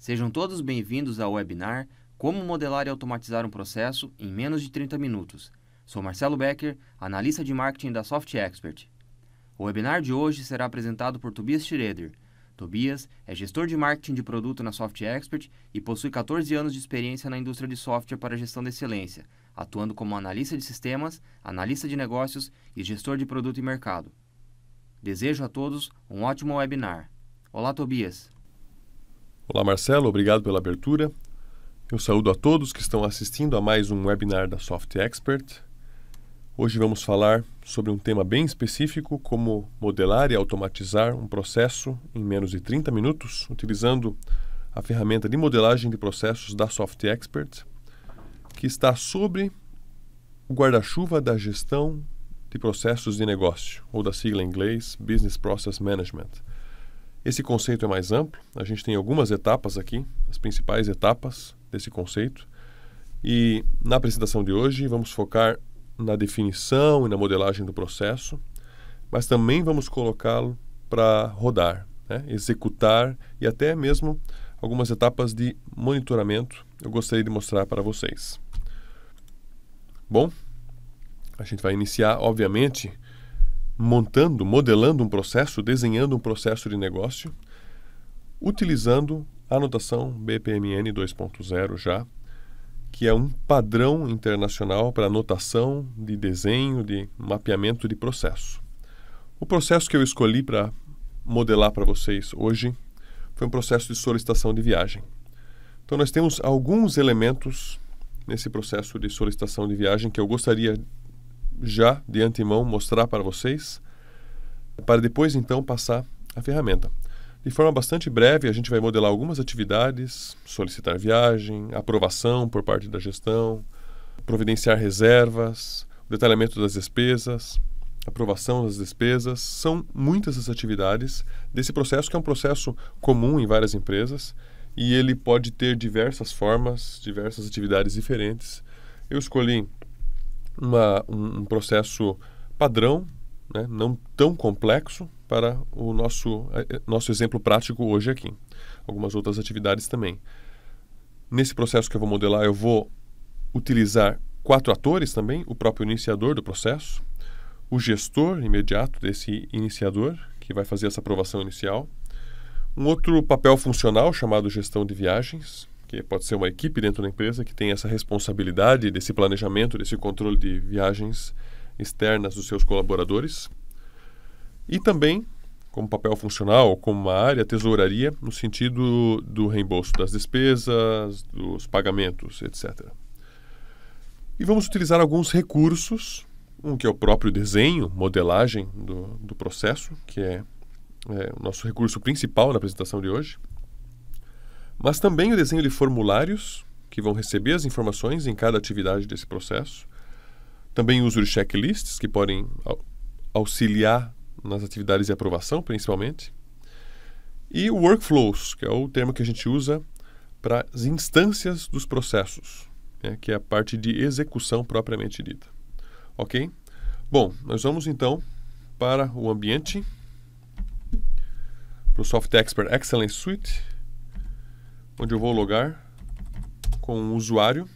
Sejam todos bem-vindos ao webinar Como modelar e automatizar um processo em menos de 30 minutos. Sou Marcelo Becker, analista de marketing da SoftExpert. O webinar de hoje será apresentado por Tobias Schroeder. Tobias é gestor de marketing de produto na SoftExpert e possui 14 anos de experiência na indústria de software para gestão de excelência, atuando como analista de sistemas, analista de negócios e gestor de produto e mercado. Desejo a todos um ótimo webinar. Olá, Tobias. Olá, Marcelo. Obrigado pela abertura. Eu saúdo a todos que estão assistindo a mais um webinar da SoftExpert. Hoje vamos falar sobre um tema bem específico, como modelar e automatizar um processo em menos de 30 minutos, utilizando a ferramenta de modelagem de processos da SoftExpert, que está sobre o guarda-chuva da gestão de processos de negócio, ou da sigla em inglês Business Process Management. Esse conceito é mais amplo, a gente tem algumas etapas aqui, as principais etapas desse conceito, e na apresentação de hoje vamos focar na definição e na modelagem do processo, mas também vamos colocá-lo para rodar, executar e até mesmo algumas etapas de monitoramento eu gostaria de mostrar para vocês. Bom, a gente vai iniciar, obviamente, modelando um processo, desenhando um processo de negócio, utilizando a notação BPMN 2.0 já, que é um padrão internacional para notação de desenho, de mapeamento de processo. O processo que eu escolhi para modelar para vocês hoje foi um processo de solicitação de viagem. Então nós temos alguns elementos nesse processo de solicitação de viagem que eu gostaria já de antemão mostrar para vocês, para depois então passar a ferramenta. De forma bastante breve, a gente vai modelar algumas atividades: solicitar viagem, aprovação por parte da gestão, providenciar reservas, detalhamento das despesas, aprovação das despesas. São muitas as atividades desse processo, que é um processo comum em várias empresas, e ele pode ter diversas formas, diversas atividades diferentes. Eu escolhi um processo padrão, não tão complexo, para o nosso exemplo prático hoje aqui. Algumas outras atividades também. Nesse processo que eu vou modelar, eu vou utilizar 4 atores também: o próprio iniciador do processo, o gestor imediato desse iniciador, que vai fazer essa aprovação inicial, um outro papel funcional chamado gestão de viagens, que pode ser uma equipe dentro da empresa que tem essa responsabilidade desse planejamento, desse controle de viagens externas dos seus colaboradores. E também, como papel funcional, como uma área, tesouraria, no sentido do reembolso das despesas, dos pagamentos, etc. E vamos utilizar alguns recursos, que é o próprio desenho, modelagem do processo, que é o nosso recurso principal na apresentação de hoje. Mas também o desenho de formulários, que vão receber as informações em cada atividade desse processo. Também o uso de checklists, que podem auxiliar nas atividades de aprovação, principalmente. E o workflows, que é o termo que a gente usa para as instâncias dos processos, que é a parte de execução propriamente dita. Ok? Bom, nós vamos então para o ambiente, para o SoftExpert Excellence Suite, onde eu vou logar com o usuário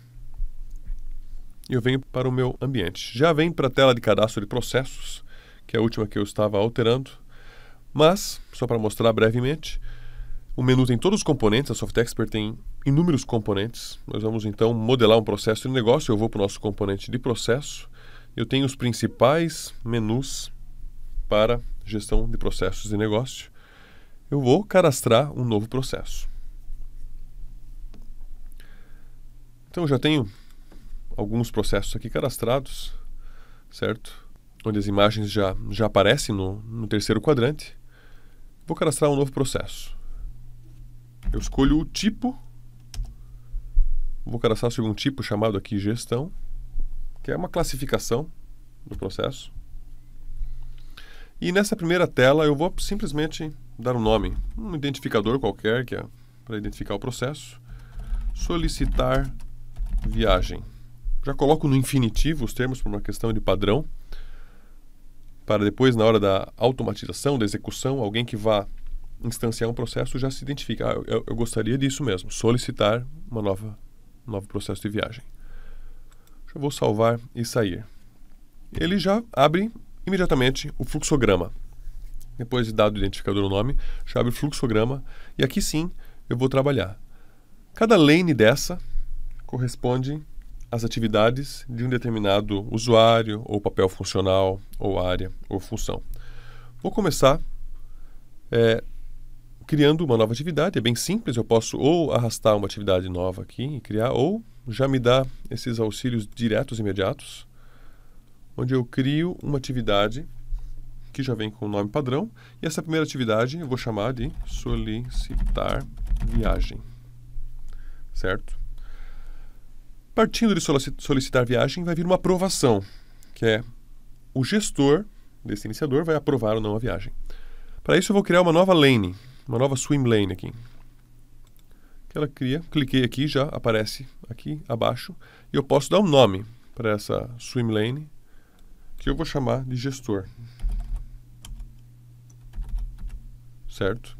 e eu venho para o meu ambiente. Já vem para a tela de cadastro de processos, que é a última que eu estava alterando, mas, só para mostrar brevemente, o menu tem todos os componentes, a SoftExpert tem inúmeros componentes. Nós vamos então modelar um processo de negócio, eu vou para o nosso componente de processo, eu tenho os principais menus para gestão de processos de negócio. Eu vou cadastrar um novo processo. Então, eu já tenho alguns processos aqui cadastrados, certo? Onde as imagens já aparecem no terceiro quadrante. Vou cadastrar um novo processo. Eu escolho o tipo. Vou cadastrar sobre um tipo chamado aqui gestão, que é uma classificação do processo. E nessa primeira tela eu vou simplesmente dar um nome, um identificador qualquer, que é para identificar o processo. Solicitar viagem. Já coloco no infinitivo os termos por uma questão de padrão, para depois, na hora da automatização, da execução, alguém que vá instanciar um processo, já se identifica. Eu gostaria disso mesmo, solicitar um novo processo de viagem. Já vou salvar e sair. Ele já abre imediatamente o fluxograma. Depois de dado o identificador o nome, já abre o fluxograma e aqui sim eu vou trabalhar. Cada lane dessa corresponde às atividades de um determinado usuário, ou papel funcional, ou área, ou função. Vou começar criando uma nova atividade. É bem simples, eu posso ou arrastar uma atividade nova aqui e criar, ou já me dá esses auxílios diretos imediatos, onde eu crio uma atividade que já vem com o nome padrão, e essa primeira atividade eu vou chamar de solicitar viagem, certo? Partindo de solicitar viagem, vai vir uma aprovação, que é o gestor desse iniciador vai aprovar ou não a viagem. Para isso eu vou criar uma nova lane, uma nova swim lane aqui. Que ela cria, cliquei aqui, já aparece aqui abaixo, e eu posso dar um nome para essa swim lane, que eu vou chamar de gestor. Certo?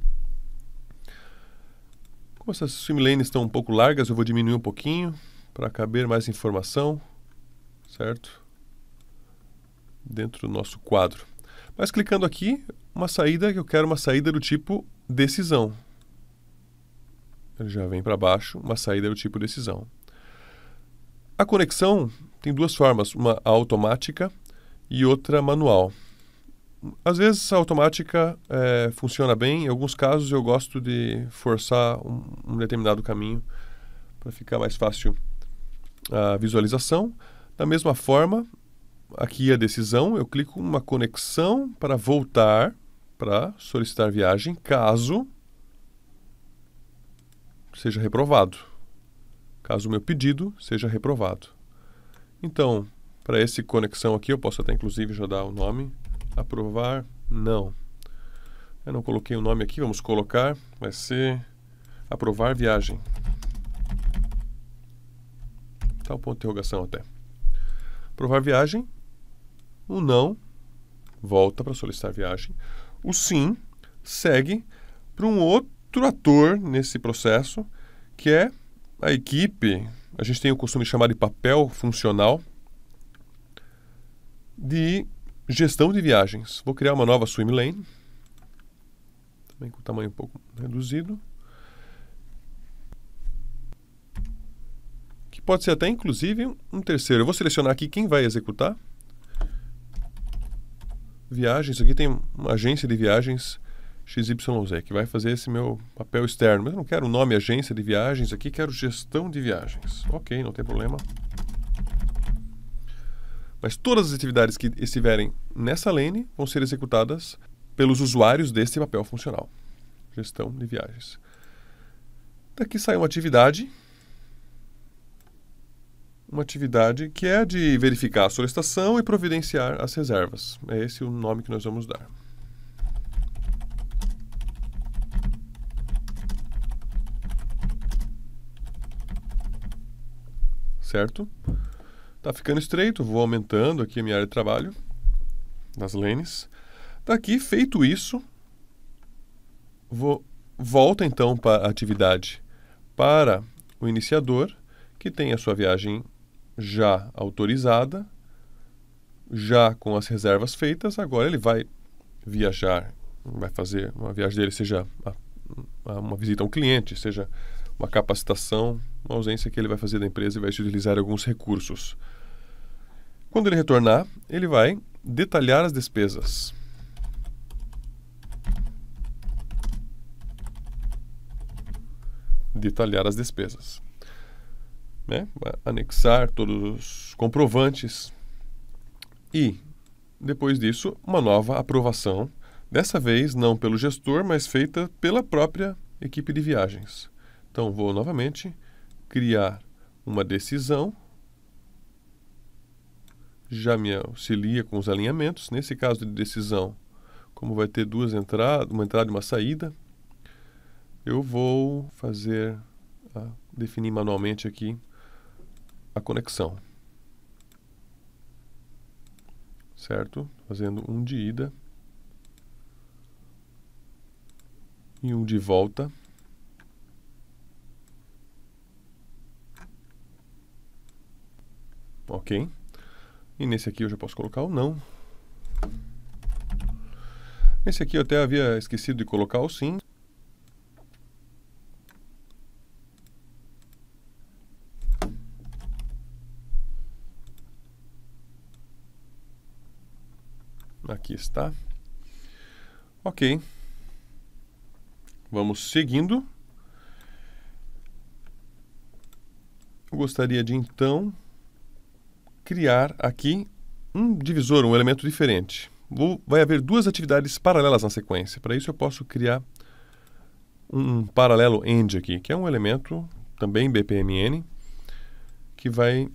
Como essas swim lanes estão um pouco largas, eu vou diminuir um pouquinho para caber mais informação, certo? Dentro do nosso quadro. Mas clicando aqui, uma saída que eu quero uma saída do tipo decisão. Ele já vem para baixo, uma saída do tipo decisão. A conexão tem duas formas, uma automática e outra manual. Às vezes a automática funciona bem, em alguns casos eu gosto de forçar um determinado caminho para ficar mais fácil a visualização. Da mesma forma, aqui a decisão, eu clico uma conexão para voltar para solicitar viagem, caso seja reprovado. Caso o meu pedido seja reprovado. Então, para esse conexão aqui, eu posso até inclusive já dar o nome. Aprovar, não. Eu não coloquei o nome aqui, vamos colocar. Vai ser aprovar viagem. Tá o ponto de interrogação até. Aprovar viagem. O não volta para solicitar viagem. O sim segue para um outro ator nesse processo, que é a equipe. A gente tem o costume de chamar de papel funcional de gestão de viagens. Vou criar uma nova swim lane, também com tamanho um pouco reduzido, que pode ser até inclusive um terceiro. Eu vou selecionar aqui quem vai executar. Viagens, aqui tem uma agência de viagens XYZ, que vai fazer esse meu papel externo. Mas eu não quero o nome agência de viagens aqui, quero gestão de viagens. Ok, não tem problema. Mas todas as atividades que estiverem nessa lane vão ser executadas pelos usuários desse papel funcional. Gestão de viagens. Daqui sai uma atividade que é de verificar a solicitação e providenciar as reservas. É esse o nome que nós vamos dar. Certo? Tá ficando estreito, vou aumentando aqui a minha área de trabalho das lanes. Daqui, feito isso, volta então para a atividade para o iniciador, que tem a sua viagem já autorizada, já com as reservas feitas. Agora ele vai viajar, vai fazer uma viagem dele, seja uma visita a um cliente, seja uma capacitação, uma ausência que ele vai fazer da empresa e vai se utilizar alguns recursos. Quando ele retornar, ele vai detalhar as despesas. Detalhar as despesas. Né? Vai anexar todos os comprovantes. E, depois disso, uma nova aprovação. Dessa vez, não pelo gestor, mas feita pela própria equipe de viagens. Então, vou novamente criar uma decisão. Já me auxilia com os alinhamentos. Nesse caso de decisão, como vai ter duas entradas, uma entrada e uma saída, eu vou definir manualmente aqui a conexão. Certo? Fazendo um de ida e um de volta. Ok. E nesse aqui eu já posso colocar o não. Nesse aqui eu até havia esquecido de colocar o sim. Aqui está. Ok. Vamos seguindo. Eu gostaria de então criar aqui um divisor, um elemento diferente. Vai haver duas atividades paralelas na sequência. Para isso eu posso criar um paralelo end aqui, que é um elemento também BPMN, que vai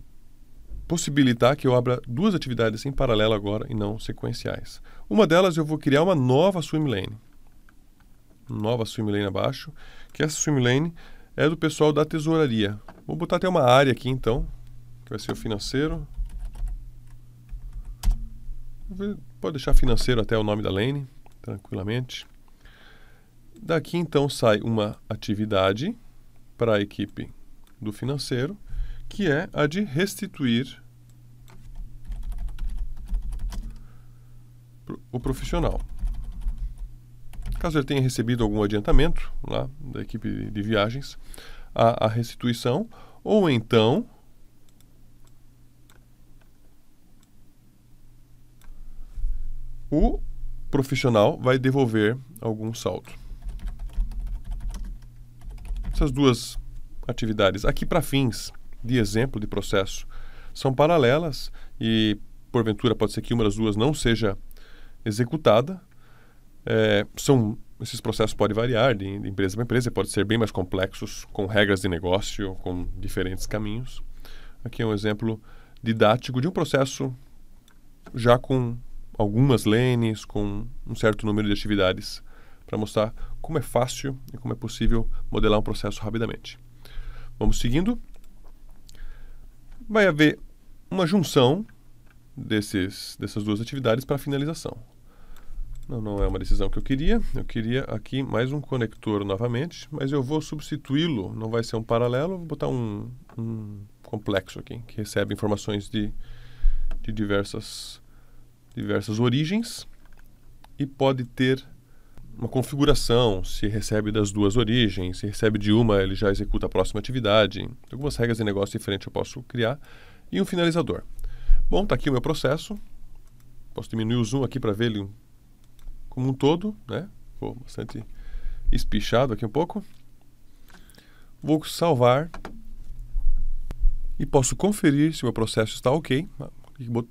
possibilitar que eu abra duas atividades em paralelo agora e não sequenciais. Uma delas eu vou criar uma nova swimlane. Nova swimlane abaixo, que essa swimlane é do pessoal da tesouraria. Vou botar até uma área aqui então, que vai ser o financeiro. Pode deixar financeiro até o nome da lane, tranquilamente. Daqui então sai uma atividade para a equipe do financeiro, que é a de restituir o profissional. Caso ele tenha recebido algum adiantamento lá da equipe de viagens, a restituição, ou então o profissional vai devolver algum saldo. Essas duas atividades aqui para fins de exemplo de processo são paralelas e porventura pode ser que uma das duas não seja executada. Esses processos podem variar de empresa para empresa, podem ser bem mais complexos, com regras de negócio, com diferentes caminhos. Aqui é um exemplo didático de um processo já com algumas lanes, com um certo número de atividades, para mostrar como é fácil e como é possível modelar um processo rapidamente. Vamos seguindo. Vai haver uma junção dessas duas atividades para finalização. Não é uma decisão que eu queria. Eu queria aqui mais um conector novamente, mas eu vou substituí-lo. Não vai ser um paralelo, vou botar um complexo aqui, que recebe informações de diversas origens e pode ter uma configuração, se recebe das duas origens, se recebe de uma, ele já executa a próxima atividade. Algumas regras de negócio diferentes eu posso criar. E um finalizador. Bom, está aqui o meu processo. Posso diminuir o zoom aqui para ver ele como um todo, né? Ficou bastante espichado aqui um pouco. Vou salvar e posso conferir se o meu processo está ok.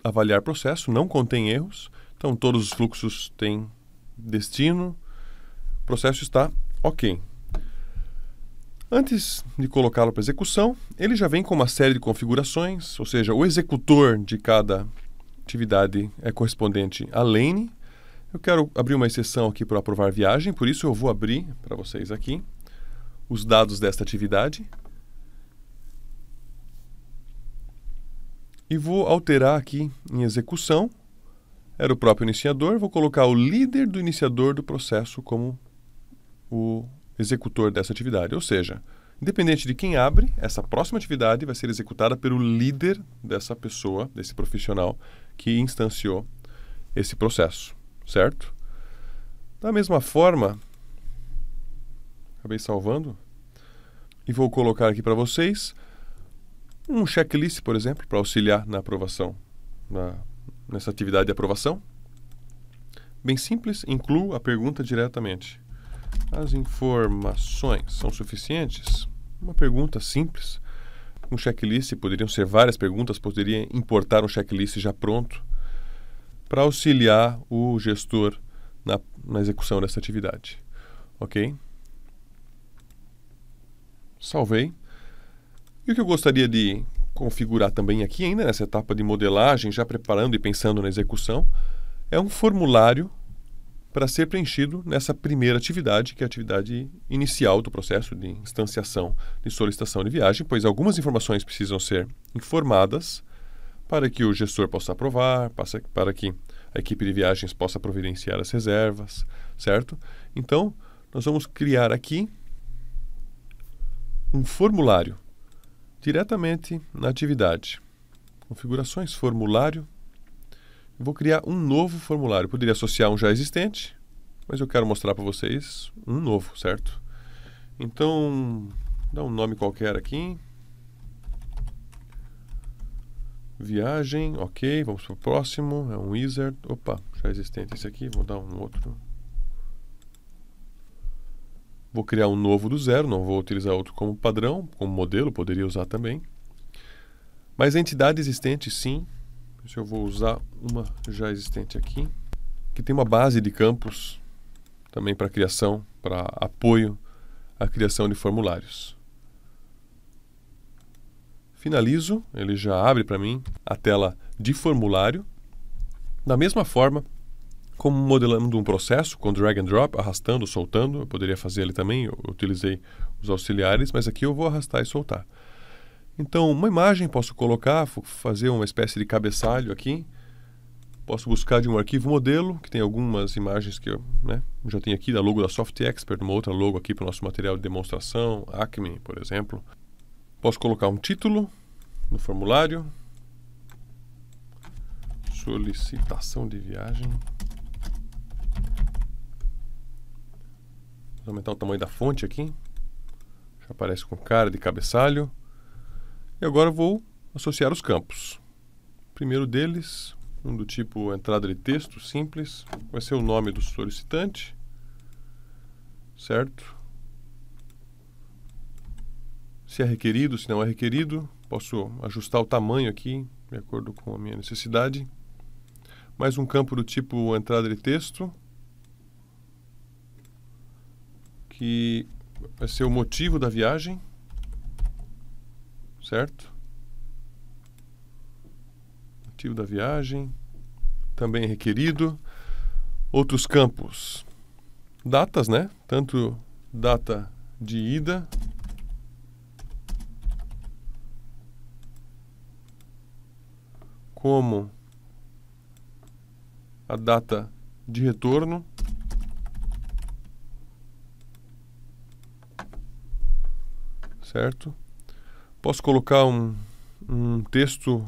Avaliar processo, não contém erros. Então todos os fluxos têm destino. O processo está ok. Antes de colocá-lo para execução, ele já vem com uma série de configurações, ou seja, o executor de cada atividade é correspondente à lane. Eu quero abrir uma exceção aqui para aprovar viagem, por isso eu vou abrir para vocês aqui os dados desta atividade. E vou alterar aqui em execução. Era o próprio iniciador, vou colocar o líder do iniciador do processo como o executor dessa atividade. Ou seja, independente de quem abre, essa próxima atividade vai ser executada pelo líder dessa pessoa, desse profissional que instanciou esse processo, certo? Da mesma forma, acabei salvando, e vou colocar aqui para vocês um checklist, por exemplo, para auxiliar na aprovação, nessa atividade de aprovação. Bem simples, incluo a pergunta diretamente. As informações são suficientes? Uma pergunta simples. Um checklist, poderiam ser várias perguntas, poderia importar um checklist já pronto para auxiliar o gestor na execução dessa atividade. Ok? Salvei. E o que eu gostaria de configurar também aqui, ainda nessa etapa de modelagem, já preparando e pensando na execução, é um formulário para ser preenchido nessa primeira atividade, que é a atividade inicial do processo de instanciação de solicitação de viagem, pois algumas informações precisam ser informadas para que o gestor possa aprovar, para que a equipe de viagens possa providenciar as reservas, certo? Então, nós vamos criar aqui um formulário diretamente na atividade. Configurações, formulário. Vou criar um novo formulário. Poderia associar um já existente, mas eu quero mostrar para vocês um novo, certo? Então, dá um nome qualquer aqui. Viagem, ok, vamos para o próximo. É um wizard. Opa, já existente esse aqui, vou dar um outro. Vou criar um novo do zero, não vou utilizar outro como padrão, como modelo, poderia usar também. Mas a entidade existente, sim. Se eu vou usar uma já existente aqui, que tem uma base de campos também para criação, para apoio à criação de formulários. Finalizo, ele já abre para mim a tela de formulário. Da mesma forma, como modelando um processo com drag and drop, arrastando, soltando, eu poderia fazer ele também, eu utilizei os auxiliares, mas aqui eu vou arrastar e soltar. Então, uma imagem posso colocar, fazer uma espécie de cabeçalho aqui. Posso buscar de um arquivo modelo, que tem algumas imagens que eu já tenho aqui, da logo da Soft Expert, uma outra logo aqui para o nosso material de demonstração, Acme, por exemplo. Posso colocar um título no formulário. Solicitação de viagem. Vou aumentar o tamanho da fonte aqui. Já aparece com cara de cabeçalho. E agora vou associar os campos. O primeiro deles, um do tipo entrada de texto, simples. Vai ser o nome do solicitante. Certo? Se é requerido, se não é requerido. Posso ajustar o tamanho aqui, de acordo com a minha necessidade. Mais um campo do tipo entrada de texto, que vai ser o motivo da viagem, certo? Motivo da viagem, também é requerido. Outros campos, datas, né? Tanto data de ida como a data de retorno. Certo? Posso colocar um texto,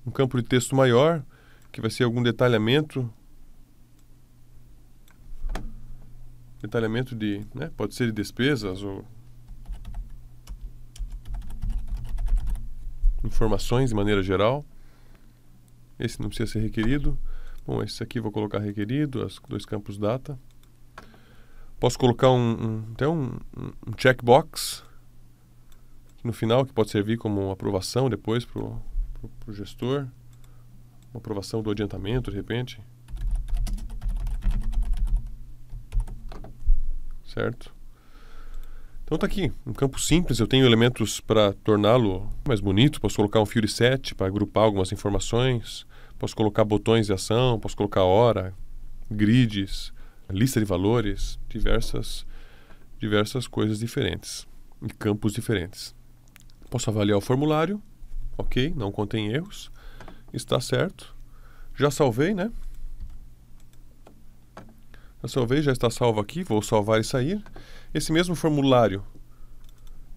um campo de texto maior, que vai ser algum detalhamento. Detalhamento de, pode ser de despesas ou informações de maneira geral. Esse não precisa ser requerido. Bom, esse aqui vou colocar requerido, os dois campos data. Posso colocar até um checkbox no final, que pode servir como uma aprovação depois para o gestor. Uma aprovação do adiantamento, de repente. Certo? Então está aqui, um campo simples. Eu tenho elementos para torná-lo mais bonito. Posso colocar um fio de set para agrupar algumas informações. Posso colocar botões de ação, posso colocar hora, grids, lista de valores, diversas coisas diferentes, em campos diferentes. Posso avaliar o formulário, ok, não contém erros, está certo. Já salvei, né? Já salvei, já está salvo aqui, vou salvar e sair. Esse mesmo formulário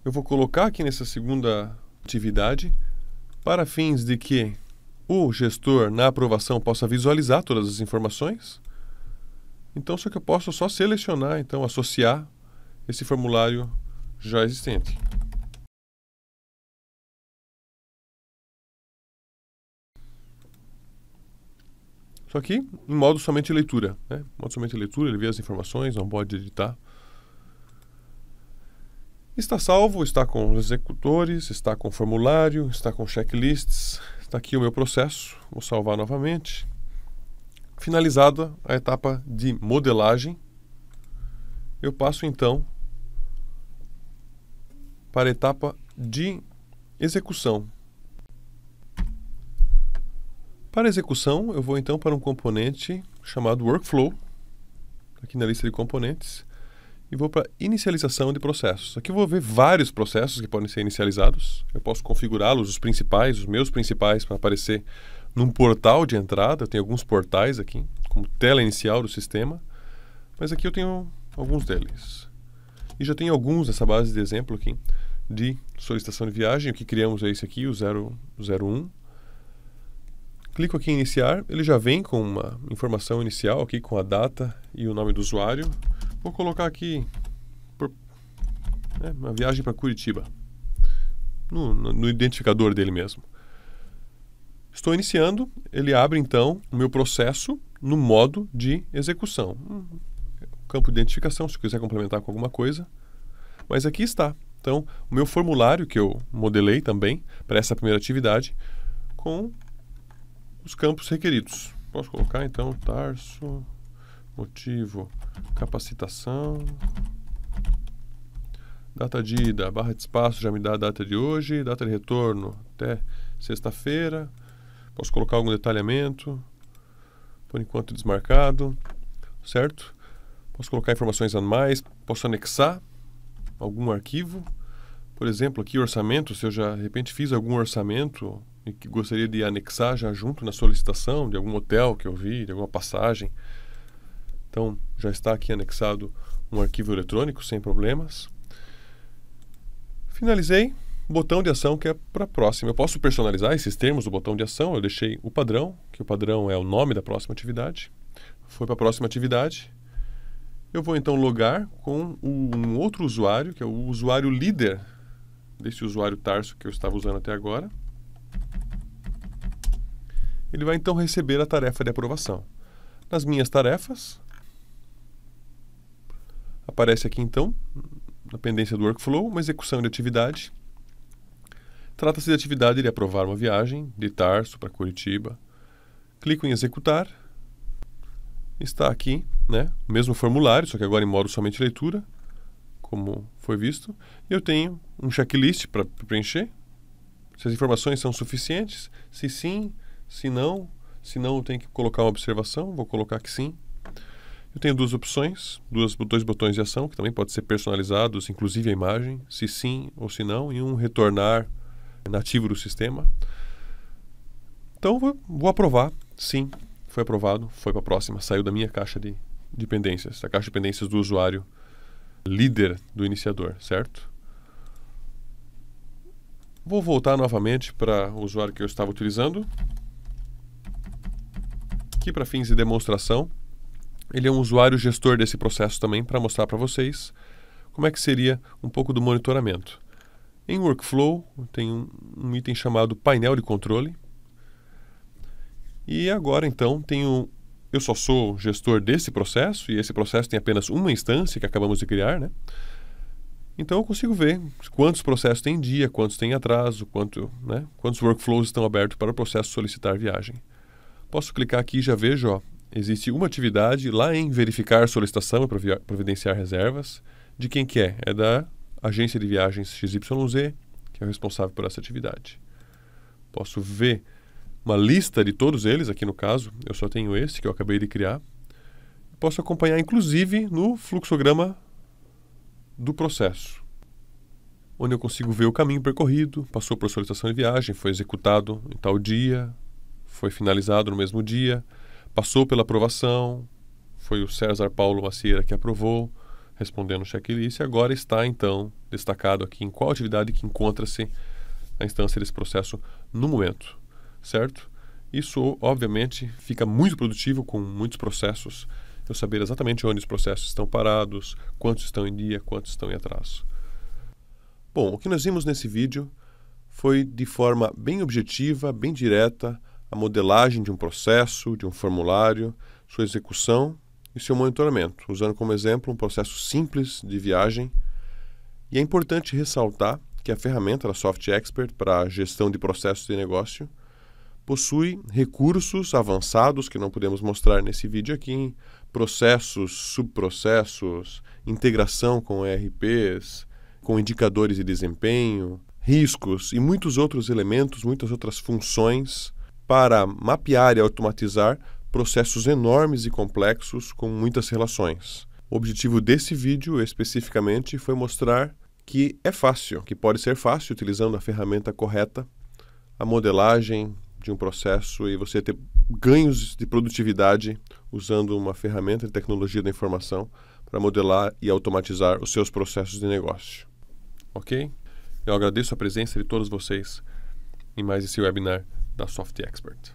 eu vou colocar aqui nessa segunda atividade, para fins de que o gestor, na aprovação, possa visualizar todas as informações. Então, só que eu posso só selecionar, então, associar esse formulário já existente. Só que em modo somente leitura, né? Modo somente leitura, ele vê as informações, não pode editar. Está salvo, está com os executores, está com o formulário, está com checklists. Está aqui o meu processo. Vou salvar novamente. Finalizada a etapa de modelagem, eu passo então para a etapa de execução. Para a execução, eu vou então para um componente chamado Workflow, aqui na lista de componentes, e vou para inicialização de processos. Aqui eu vou ver vários processos que podem ser inicializados. Eu posso configurá-los, os principais, os meus principais, para aparecer num portal de entrada. Eu tenho alguns portais aqui, como tela inicial do sistema. Mas aqui eu tenho alguns deles. E já tem alguns dessa base de exemplo aqui de solicitação de viagem. O que criamos é esse aqui, o 001. Clico aqui em iniciar, ele já vem com uma informação inicial aqui com a data e o nome do usuário. Vou colocar aqui uma viagem para Curitiba, no identificador dele mesmo. Estou iniciando, ele abre então o meu processo no modo de execução. Campo de identificação, se eu quiser complementar com alguma coisa. Mas aqui está. Então, o meu formulário que eu modelei também para essa primeira atividade com os campos requeridos. Posso colocar então Tarso, motivo, capacitação, data de ida, barra de espaço já me dá a data de hoje, data de retorno até sexta-feira. Posso colocar algum detalhamento, por enquanto desmarcado, certo? Posso colocar informações a mais, posso anexar algum arquivo. Por exemplo, aqui orçamento, se eu já de repente fiz algum orçamento e que gostaria de anexar já junto na solicitação de algum hotel que eu vi, de alguma passagem. Então, já está aqui anexado um arquivo eletrônico sem problemas. Finalizei. Botão de ação que é para a próxima. Eu posso personalizar esses termos do botão de ação. Eu deixei o padrão, que o padrão é o nome da próxima atividade. Foi para a próxima atividade. Eu vou então logar com um outro usuário, que é o usuário líder desse usuário Tarso que eu estava usando até agora. Ele vai então receber a tarefa de aprovação. Nas minhas tarefas, aparece aqui então, na pendência do workflow, uma execução de atividade. Trata-se de atividade de aprovar uma viagem de Tarso para Curitiba. Clico em executar. Está aqui, o mesmo formulário, só que agora em modo somente leitura, como foi visto. E eu tenho um checklist para preencher. Se as informações são suficientes, se sim, se não eu tenho que colocar uma observação, vou colocar que sim. Eu tenho duas opções, dois botões de ação, que também podem ser personalizados, inclusive a imagem, se sim ou se não, e um retornar nativo do sistema. Então vou aprovar, sim, foi aprovado, foi para a próxima, saiu da minha caixa de pendências, da caixa de pendências do usuário líder do iniciador, certo? Vou voltar novamente para o usuário que eu estava utilizando. Aqui para fins de demonstração, ele é um usuário gestor desse processo também, para mostrar para vocês como é que seria um pouco do monitoramento. Em Workflow, tem um item chamado painel de controle. E agora, então, eu só sou gestor desse processo, e esse processo tem apenas uma instância que acabamos de criar, Então, eu consigo ver quantos processos tem em dia, quantos tem em atraso, quantos workflows estão abertos para o processo solicitar viagem. Posso clicar aqui e já vejo, existe uma atividade lá em verificar solicitação e providenciar reservas. De quem que é? É da agência de viagens XYZ, que é o responsável por essa atividade. Posso ver uma lista de todos eles, aqui no caso, eu só tenho esse que eu acabei de criar. Posso acompanhar, inclusive, no fluxograma do processo, onde eu consigo ver o caminho percorrido, passou por solicitação de viagem, foi executado em tal dia, foi finalizado no mesmo dia, passou pela aprovação, foi o César Paulo Macieira que aprovou, respondendo o checklist, e agora está então destacado aqui em qual atividade que encontra-se a instância desse processo no momento, certo? Isso, obviamente, fica muito produtivo com muitos processos, eu saber exatamente onde os processos estão parados, quantos estão em dia, quantos estão em atraso. Bom, o que nós vimos nesse vídeo foi, de forma bem objetiva, bem direta, a modelagem de um processo, de um formulário, sua execução e seu monitoramento, usando como exemplo um processo simples de viagem. E é importante ressaltar que a ferramenta da Soft Expert para a gestão de processos de negócio possui recursos avançados que não podemos mostrar nesse vídeo aqui, processos, subprocessos, integração com ERPs, com indicadores de desempenho, riscos e muitos outros elementos, muitas outras funções para mapear e automatizar processos enormes e complexos com muitas relações. O objetivo desse vídeo, especificamente, foi mostrar que é fácil, que pode ser fácil, utilizando a ferramenta correta, a modelagem de um processo e você ter ganhos de produtividade usando uma ferramenta de tecnologia da informação para modelar e automatizar os seus processos de negócio. Ok? Eu agradeço a presença de todos vocês em mais esse webinar da Soft Expert.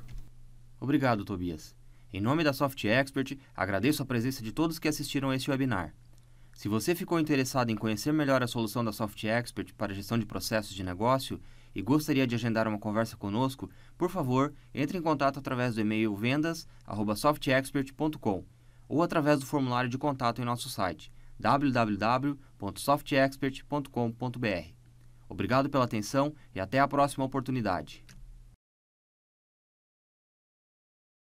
Obrigado, Tobias. Em nome da Soft Expert, agradeço a presença de todos que assistiram a este webinar. Se você ficou interessado em conhecer melhor a solução da Soft Expert para a gestão de processos de negócio e gostaria de agendar uma conversa conosco, por favor, entre em contato através do e-mail vendas@softexpert.com ou através do formulário de contato em nosso site www.softexpert.com.br. Obrigado pela atenção e até a próxima oportunidade.